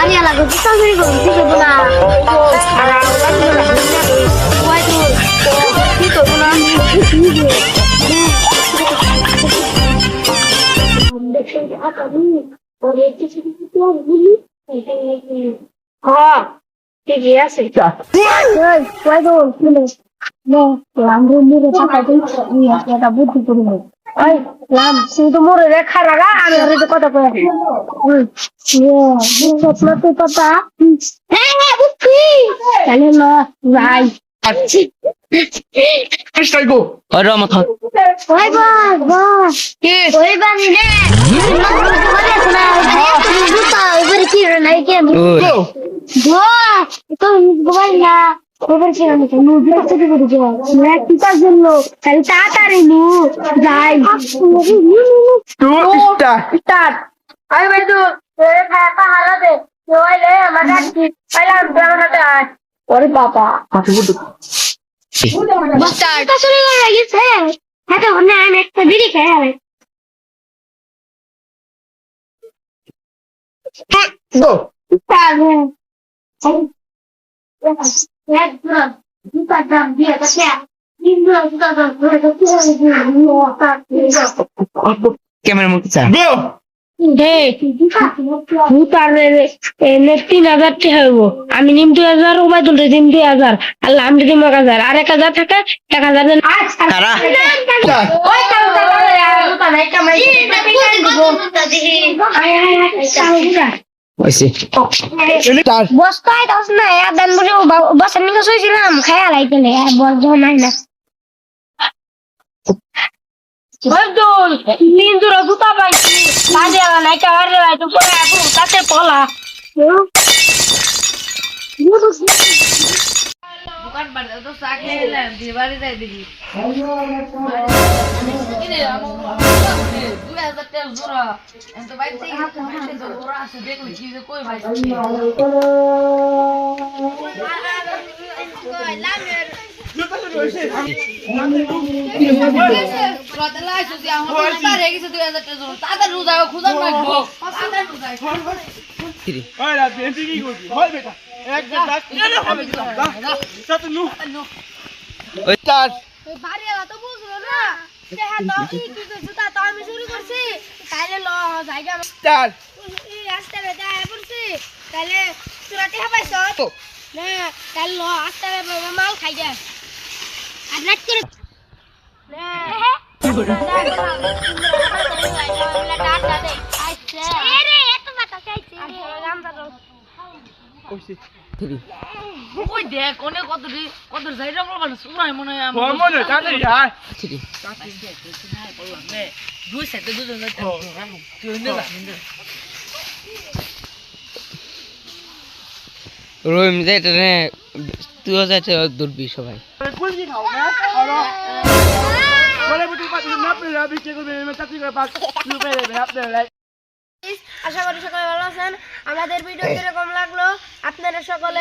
Kali lagu kita sih belum sih bola. Ada wah itu bola ini. Apa nih? Orang itu sih itu ini. Oh, ঠিক আছে why don't no লামরু মুরে টাকা দিই এটা বুদ্ধি করি ওই লাম শুধু মুরে রেখা রাখা আমি আর এটা কথা কই বুঝছ না তুই কথা হ্যাঁ বুঝছি তাহলে না ভাই Hashtag go. Ora mo thon. ওই বাস কি ওই বান্দে মানে শোনা জুতা এবারে কি নাই কি Go. বাহ তো গোবাই না ওভার কি আমি তো মুভ করতে দিব যে না কিটা জন্য খালি তাড়াতাড়ি নু যাই Two star. স্টার্ট আই ভাই তো এ ফাটা হারাতে ওই লে আমাদের কি পাইলাম ব্রাহ্মণটা ওরে বাবা স্টার্ট তো শুরু হয়ে গেছে হ্যাঁ তো না আমি একটা বিড়ি খাই আরে Go. Start Kita jam dia kata, ini kita dah Camera mo kitsa. Go. আমি নিম 2000 উবাই তুলতে দিন 2000 আল্লাহ আমি দিম 1000 আর 1000 থাকে 1000 Tara. ওই তাও নাই কামাই Oisi. Star. বস্তায় দাস না দান বলে বসের নিকে শুইছিলাম খায়া লাইতেলে বল যখন নাই না বদল নিন্দুর জুতা পাইছি বাজে নাই কারে তো পরে আপু তাতে পলা দোকান বাড়ি তো চা খেয়ে এলাম দিবারে যাই দেখি কিনে আমার 2000 টাকা জোড়া এত বাইতে তো জোড়া আছে দেখলি কি যে কই ভাই রতলা আসছে আমার তার রেগে 2000 টাকা জোড়া তাদের রোজাও খুদা রাখবো তাদের রোজাও Oye, la gente que digo, voy beta. Star. বাড়িওয়ালা তো বুঝলো না দেখা তো কি করছে তা তো আমি শুরু করছি তাইলে ল জায়গা Star. এই রাস্তায় দেখা পড়ছি তাইলে চুরাটি হাবাইছ না তাইলে ল রাস্তায় মাল খাই যা আর রাত করে না ওই দেখ কোনে কত যাইরা বলবা না সুরাই মনে হয় আমার Vamos, no, está ya. বললাম নে দুই সাইডে দুজন যাইতে তুই নে Roim যাইতে নে তুইও যাইতে দূরবি সবাই। Kul কি খাও না? আরো বলে বুটি পাতি না পেলে বিকে করে মে চাকরি করে পাক তুই পেলে আপনি লাইক আশা করি সকলে ভালো আছেন আমাদের ভিডিও কিরকম লাগলো আপনারা সকলে